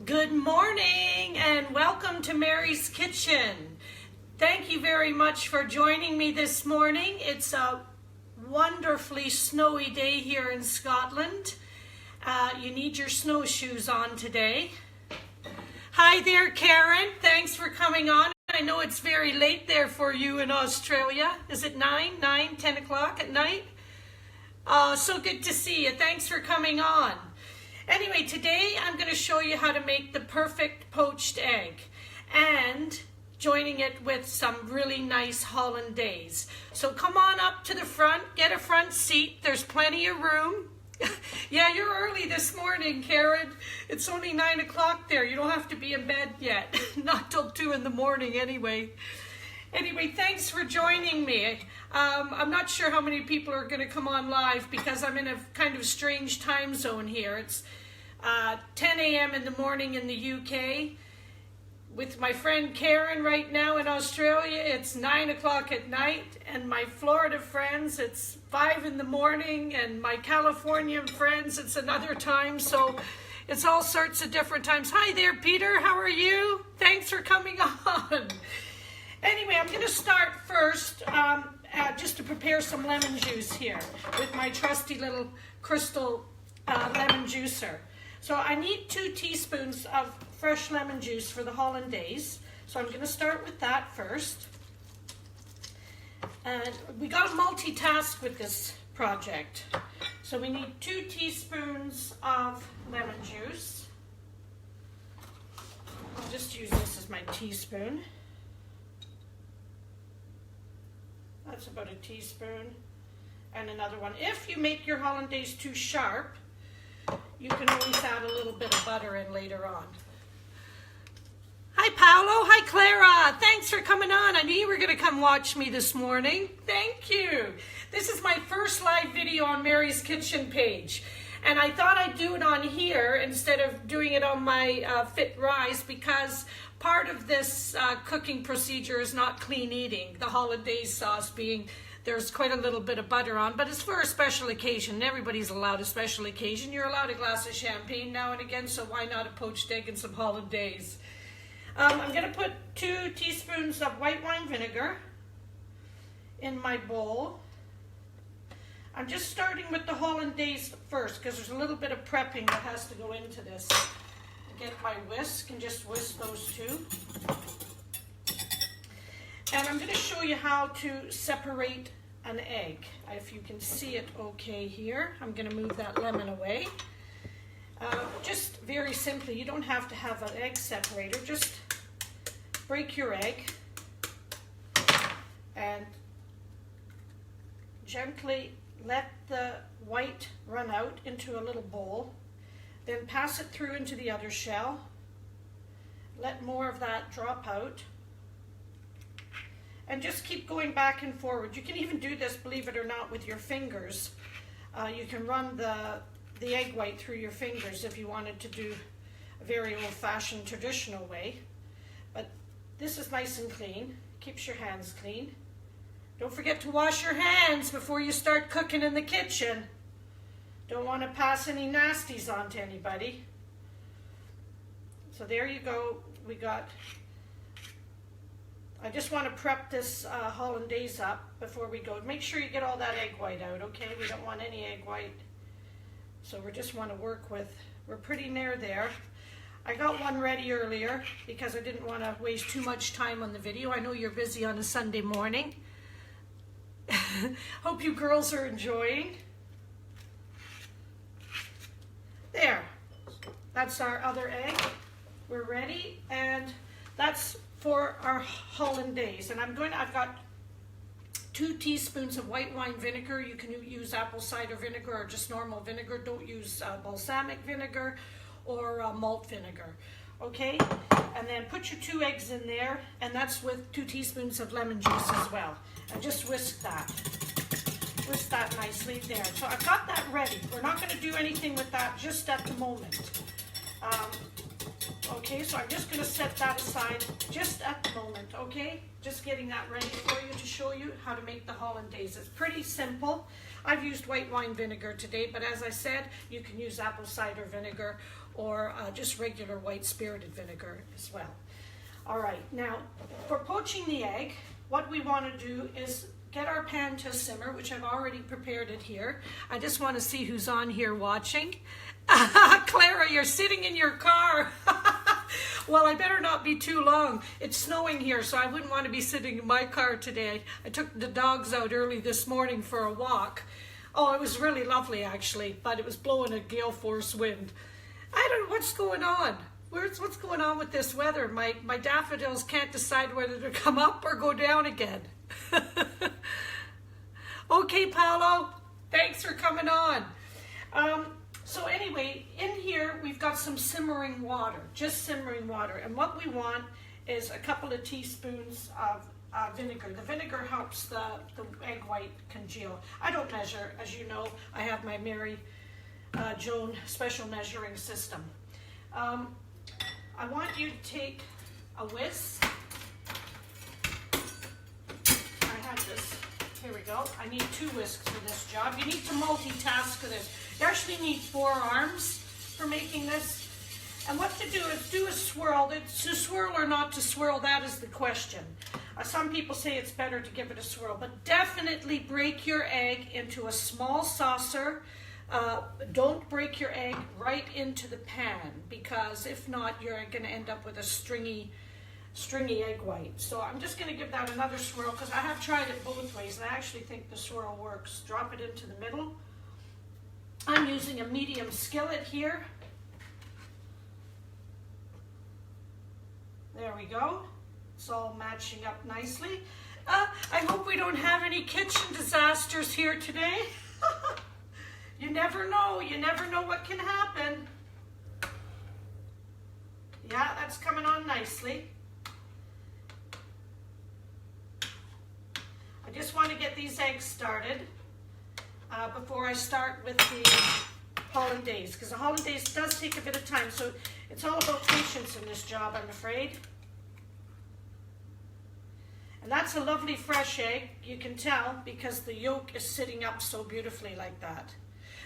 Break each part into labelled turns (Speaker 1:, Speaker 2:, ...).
Speaker 1: Good morning and welcome to Mary's Kitchen. Thank you very much for joining me this morning. It's a wonderfully snowy day here in Scotland. You need your snowshoes on today. Hi there, Karen. Thanks for coming on. I know it's very late there for you in Australia. Is it 10 o'clock at night? So good to see you. Thanks for coming on. Anyway, today I'm going to show you how to make the perfect poached egg and joining it with some really nice hollandaise. So come on up to the front, get a front seat. There's plenty of room. Yeah, you're early this morning, Karen. It's only 9 o'clock there. You don't have to be in bed yet. Not till 2 in the morning anyway. Anyway, thanks for joining me. I'm not sure how many people are going to come on live because I'm in a kind of strange time zone here. It's 10 a.m. in the morning in the UK. With my friend Karen right now in Australia, it's 9 o'clock at night. And my Florida friends, it's 5 in the morning. And my Californian friends, it's another time. So it's all sorts of different times. Hi there, Peter. How are you? Thanks for coming on. Anyway, I'm going to start first just to prepare some lemon juice here with my trusty little crystal lemon juicer. So I need 2 teaspoons of fresh lemon juice for the hollandaise. So I'm going to start with that first. And we got to multitask with this project. So we need 2 teaspoons of lemon juice. I'll just use this as my teaspoon. That's about a teaspoon. And another one. If you make your hollandaise too sharp, you can always add a little bit of butter in later on. Hi, Paolo. Hi, Clara. Thanks for coming on. I knew you were going to come watch me this morning. Thank you. This is my first live video on Mary's Kitchen page. And I thought I'd do it on here instead of doing it on my Fit Rise because part of this cooking procedure is not clean eating. The hollandaise sauce being, there's quite a little bit of butter on, but it's for a special occasion. Everybody's allowed a special occasion. You're allowed a glass of champagne now and again, so why not a poached egg and some hollandaise? I'm going to put 2 teaspoons of white wine vinegar in my bowl. I'm just starting with the hollandaise first because there's a little bit of prepping that has to go into this. Get my whisk and just whisk those 2. And I'm going to show you how to separate an egg. If you can see it okay here, I'm going to move that lemon away. Just very simply, you don't have to have an egg separator. Just break your egg and gently let the white run out into a little bowl. Then pass it through into the other shell. Let more of that drop out. And just keep going back and forward. You can even do this, believe it or not, with your fingers. You can run the egg white through your fingers if you wanted to do a very old-fashioned traditional way. But this is nice and clean. Keeps your hands clean. Don't forget to wash your hands before you start cooking in the kitchen. Don't want to pass any nasties on to anybody. So there you go. We got, I just want to prep this hollandaise up before we go. Make sure you get all that egg white out, okay? We don't want any egg white. So we just want to work with, we're pretty near there. I got one ready earlier because I didn't want to waste too much time on the video. I know you're busy on a Sunday morning. Hope you girls are enjoying. There, that's our other egg. We're ready, and that's for our hollandaise. And I've got 2 teaspoons of white wine vinegar. You can use apple cider vinegar or just normal vinegar. Don't use balsamic vinegar or malt vinegar. Okay, and then put your 2 eggs in there, and that's with 2 teaspoons of lemon juice as well. And just whisk that. Whisk that nicely there. So I've got that ready. We're not going to do anything with that just at the moment. Okay, so I'm just going to set that aside just at the moment, okay? Just getting that ready for you to show you how to make the hollandaise. It's pretty simple. I've used white wine vinegar today, but as I said, you can use apple cider vinegar or just regular white spirited vinegar as well. All right, now for poaching the egg, what we want to do is get our pan to simmer, which I've already prepared it here. I just want to see who's on here watching. Clara, you're sitting in your car. Well, I better not be too long. It's snowing here, so I wouldn't want to be sitting in my car today. I took the dogs out early this morning for a walk. Oh, it was really lovely, actually, but it was blowing a gale force wind. I don't know what's going on. What's going on with this weather? My daffodils can't decide whether to come up or go down again. Okay, Paolo, thanks for coming on. So anyway, in here we've got some simmering water, just simmering water. And what we want is a couple of teaspoons of vinegar. The vinegar helps the egg white congeal. I don't measure, as you know. I have my Mary Joan special measuring system. I want you to take a whisk. I have this. Here we go. I need 2 whisks for this job. You need to multitask for this. You actually need 4 arms for making this. And what to do is do a swirl. To swirl or not to swirl, that is the question. Some people say it's better to give it a swirl, but definitely break your egg into a small saucer. Don't break your egg right into the pan, because if not, you're going to end up with a stringy egg white. So I'm just going to give that another swirl, because I have tried it both ways, and I actually think the swirl works. Drop it into the middle. I'm using a medium skillet here. There we go. It's all matching up nicely. I hope we don't have any kitchen disasters here today. You never know. You never know what can happen. Yeah, that's coming on nicely. I just want to get these eggs started before I start with the hollandaise, because the hollandaise does take a bit of time, so it's all about patience in this job, I'm afraid. And that's a lovely fresh egg, you can tell, because the yolk is sitting up so beautifully like that.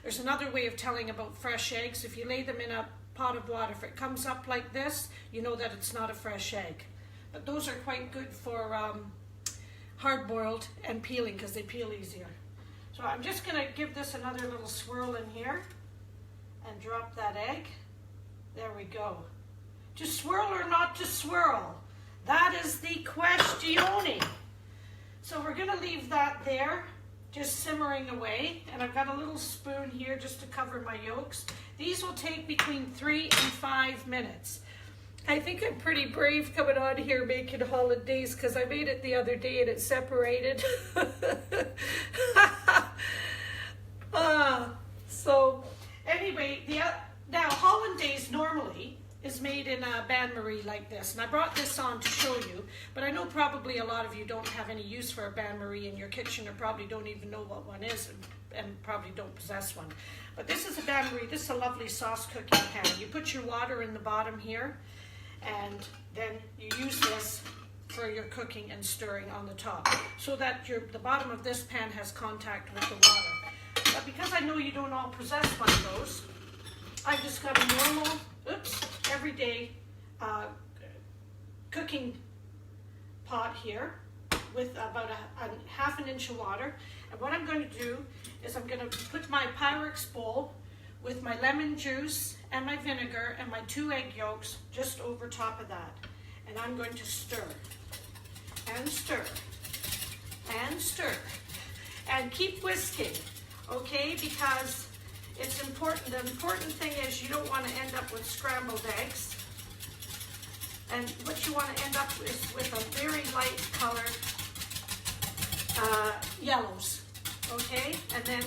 Speaker 1: There's another way of telling about fresh eggs. If you lay them in a pot of water, if it comes up like this, you know that it's not a fresh egg. But those are quite good for hard-boiled and peeling, because they peel easier. So I'm just going to give this another little swirl in here and drop that egg. There we go. To swirl or not to swirl? That is the questione. So we're going to leave that there, just simmering away. And I've got a little spoon here just to cover my yolks. These will take between 3 and 5 minutes. I think I'm pretty brave coming on here making hollandaise, because I made it the other day and it separated. So anyway, now hollandaise normally is made in a bain-marie like this, and I brought this on to show you, but I know probably a lot of you don't have any use for a bain-marie in your kitchen, or probably don't even know what one is, and probably don't possess one. But this is a bain-marie. This is a lovely sauce cooking pan. You put your water in the bottom here, and then you use this for your cooking and stirring on the top, so that the bottom of this pan has contact with the water. But because I know you don't all possess one of those, I've just got a normal, everyday cooking pot here with about a half an inch of water. And what I'm going to do is I'm going to put my Pyrex bowl with my lemon juice and my vinegar and my 2 egg yolks just over top of that. And I'm going to stir and stir and stir and keep whisking, okay? Because it's important. The important thing is you don't want to end up with scrambled eggs. And what you want to end up with a very light colored yellows, okay? And then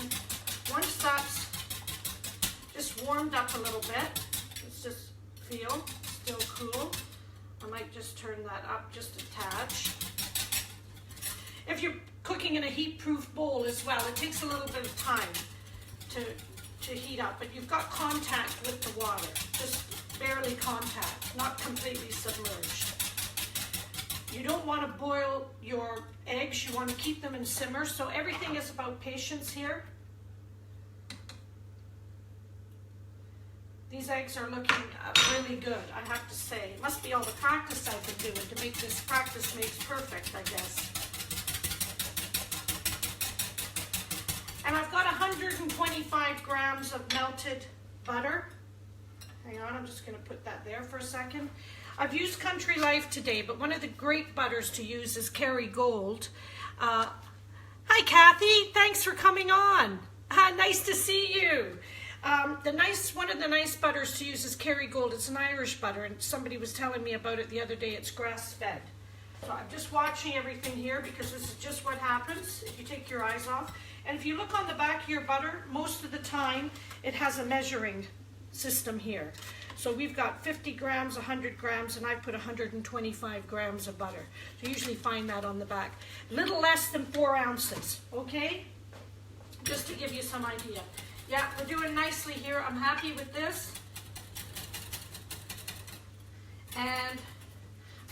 Speaker 1: once that's just warmed up a little bit, let's just feel still cool. I might just turn that up just a touch. If you're cooking in a heat-proof bowl as well, it takes a little bit of time to heat up, but you've got contact with the water. Just barely contact, not completely submerged. You don't want to boil your eggs, you want to keep them in simmer, so everything is about patience here. These eggs are looking really good, I have to say. It must be all the practice I've been doing to make this. Practice makes perfect, I guess. And I've got 125 grams of melted butter. Hang on, I'm just going to put that there for a second. I've used Country Life today, but one of the great butters to use is Kerrygold. Hi, Kathy. Thanks for coming on. Nice to see you. One of the nice butters to use is Kerrygold. It's an Irish butter, and somebody was telling me about it the other day. It's grass-fed. So I'm just watching everything here because this is just what happens if you take your eyes off. And if you look on the back of your butter, most of the time it has a measuring system here. So we've got 50 grams, 100 grams, and I put 125 grams of butter. So you usually find that on the back. Little less than 4 ounces, okay? Just to give you some idea. Yeah, we're doing nicely here. I'm happy with this. And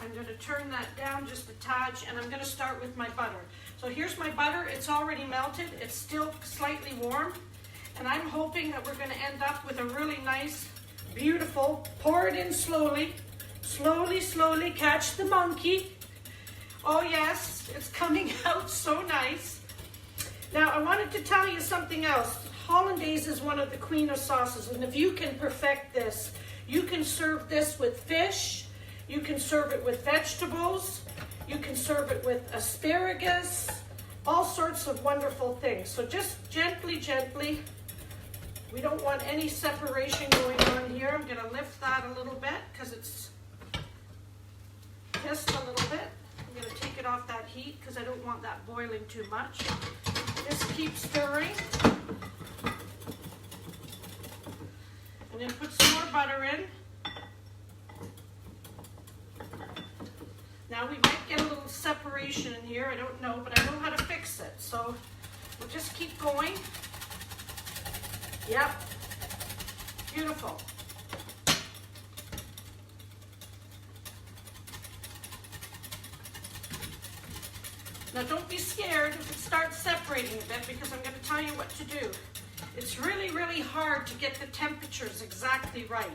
Speaker 1: I'm going to turn that down just a touch, and I'm going to start with my butter. So here's my butter. It's already melted. It's still slightly warm. And I'm hoping that we're going to end up with a really nice, beautiful, pour it in slowly, slowly, slowly, catch the monkey. Oh yes, it's coming out so nice. Now I wanted to tell you something else. Hollandaise is one of the queen of sauces, and if you can perfect this, you can serve this with fish, you can serve it with vegetables, you can serve it with asparagus, all sorts of wonderful things. So just gently, gently. We don't want any separation going on here. I'm going to lift that a little bit because it's just a little bit. I'm going to take it off that heat because I don't want that boiling too much. Just keep stirring. And then put some more butter in. Now we might get a little separation in here. I don't know, but I know how to fix it. So we'll just keep going. Yep, beautiful. Now don't be scared if it starts separating a bit because I'm going to tell you what to do. It's really, really hard to get the temperatures exactly right.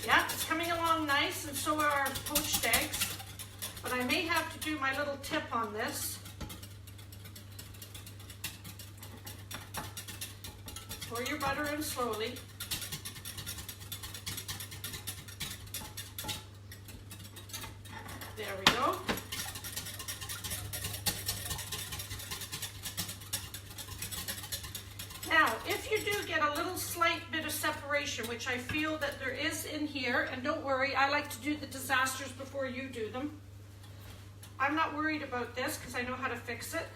Speaker 1: Yeah, it's coming along nice, and so are our poached eggs. But I may have to do my little tip on this. Pour your butter in slowly. There we go. Now, if you do get a little slight bit of separation, which I feel that there is in here, and don't worry, I like to do the disasters before you do them. I'm not worried about this because I know how to fix it.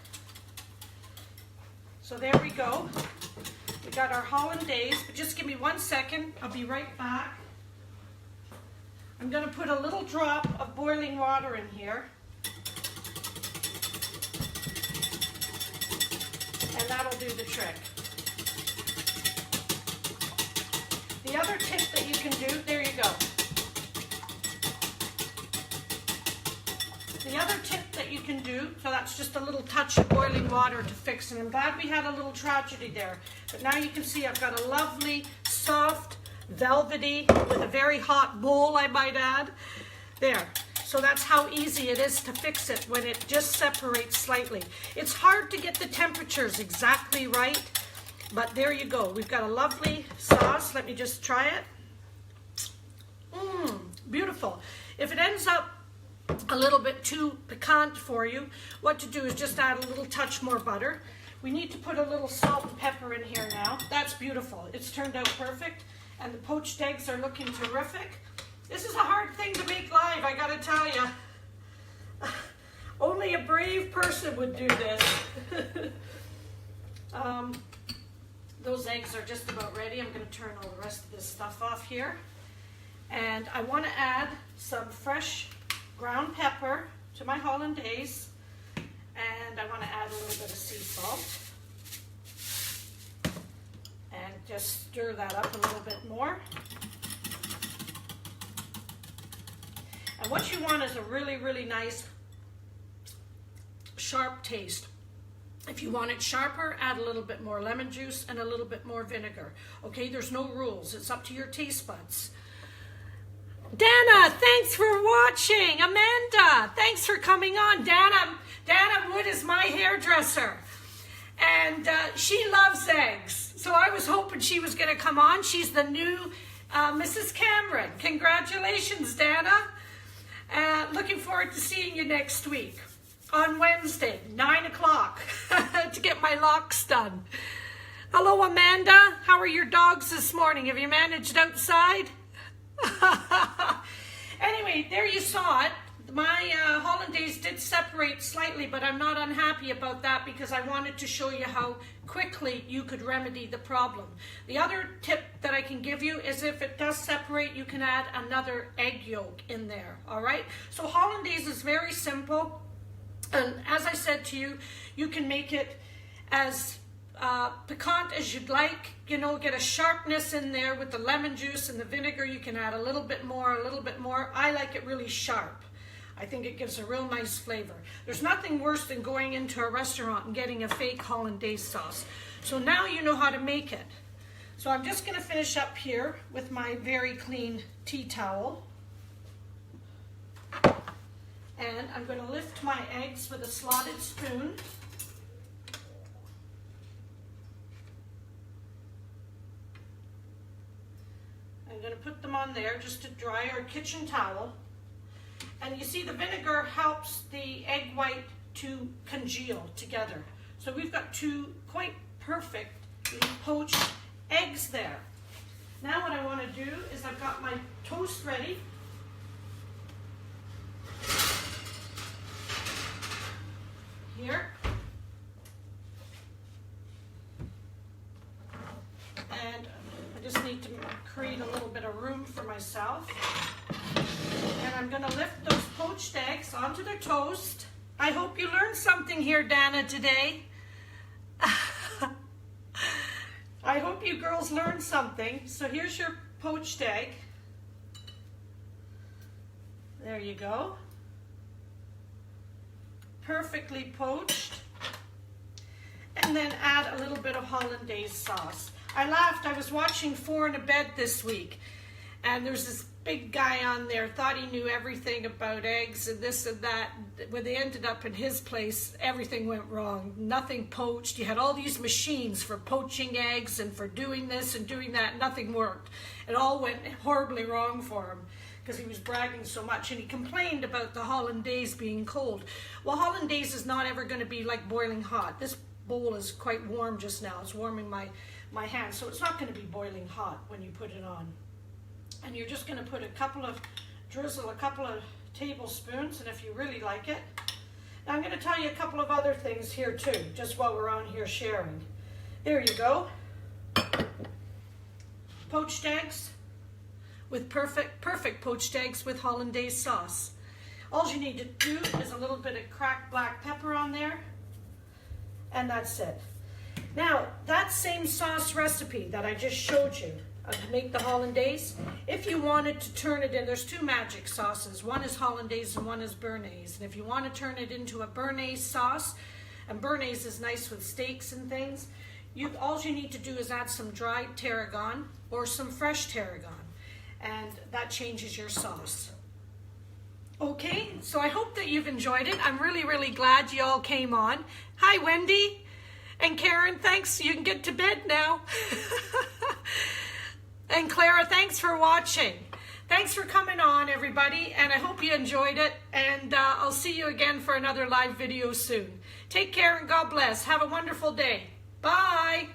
Speaker 1: So there we go. We got our hollandaise, but just give me 1 second. I'll be right back. I'm going to put a little drop of boiling water in here. And that'll do the trick. The other tip that you can do, there you go. The other tip that you can do, so that's just a little touch of boiling water to fix, and I'm glad we had a little tragedy there. But now you can see I've got a lovely, soft, velvety, with a very hot bowl, I might add. There. So that's how easy it is to fix it when it just separates slightly. It's hard to get the temperatures exactly right, but there you go. We've got a lovely sauce. Let me just try it. Beautiful. If it ends up a little bit too piquant for you, what to do is just add a little touch more butter. We need to put a little salt and pepper in here now. That's beautiful. It's turned out perfect, and the poached eggs are looking terrific. This is a hard thing to make live, I gotta tell you. Only a brave person would do this. Those eggs are just about ready. I'm gonna turn all the rest of this stuff off here. And I wanna add some fresh ground pepper. to my hollandaise, and I want to add a little bit of sea salt. And just stir that up a little bit more. And what you want is a really, really nice sharp taste. If you want it sharper, add a little bit more lemon juice and a little bit more vinegar. Okay, there's no rules. It's up to your taste buds. Dana, thanks for watching. Amanda, thanks for coming on. Dana Wood is my hairdresser. And she loves eggs. So I was hoping she was going to come on. She's the new Mrs. Cameron. Congratulations, Dana. Looking forward to seeing you next week on Wednesday, 9 o'clock, to get my locks done. Hello, Amanda. How are your dogs this morning? Have you managed outside? Anyway, there you saw it. My hollandaise did separate slightly, but I'm not unhappy about that because I wanted to show you how quickly you could remedy the problem. The other tip that I can give you is if it does separate, you can add another egg yolk in there, all right? So hollandaise is very simple, and as I said to you, you can make it as piquant as you'd like, you know, get a sharpness in there with the lemon juice and the vinegar. You can add a little bit more, a little bit more. I like it really sharp. I think it gives a real nice flavor. There's nothing worse than going into a restaurant and getting a fake hollandaise sauce. So now you know how to make it. So I'm just going to finish up here with my very clean tea towel. And I'm going to lift my eggs with a slotted spoon. I'm going to put them on there just to dry our kitchen towel. And you see the vinegar helps the egg white to congeal together. So we've got two quite perfect poached eggs there. Now what I want to do is I've got my toast ready. Here. And I just need to create a little bit of room for myself. And I'm going to lift those poached eggs onto the toast. I hope you learned something here, Dana, today. I hope you girls learned something. So here's your poached egg. There you go. Perfectly poached. And then add a little bit of hollandaise sauce. I laughed. I was watching Four in a Bed this week. And there's this big guy on there, thought he knew everything about eggs and this and that. When they ended up in his place, everything went wrong. Nothing poached. You had all these machines for poaching eggs and for doing this and doing that. Nothing worked. It all went horribly wrong for him because he was bragging so much, and he complained about the hollandaise being cold. Well, hollandaise is not ever going to be like boiling hot. This bowl is quite warm just now. It's warming my hand, so it's not going to be boiling hot when you put it on. And you're just going to put drizzle a couple of tablespoons, and if you really like it. Now I'm going to tell you a couple of other things here too, just while we're on here sharing. There you go. Poached eggs with perfect poached eggs with hollandaise sauce. All you need to do is a little bit of cracked black pepper on there, and that's it. Now, that same sauce recipe that I just showed you, to make the hollandaise, if you wanted to turn it in, there's two magic sauces. One is hollandaise and one is béarnaise. And if you want to turn it into a béarnaise sauce, and béarnaise is nice with steaks and things, all you need to do is add some dried tarragon or some fresh tarragon, and that changes your sauce. Okay, so I hope that you've enjoyed it. I'm really, really glad you all came on. Hi, Wendy and Karen, thanks. You can get to bed now. And Clara, thanks for watching. Thanks for coming on, everybody, and I hope you enjoyed it, and I'll see you again for another live video soon. Take care and God bless. Have a wonderful day. Bye.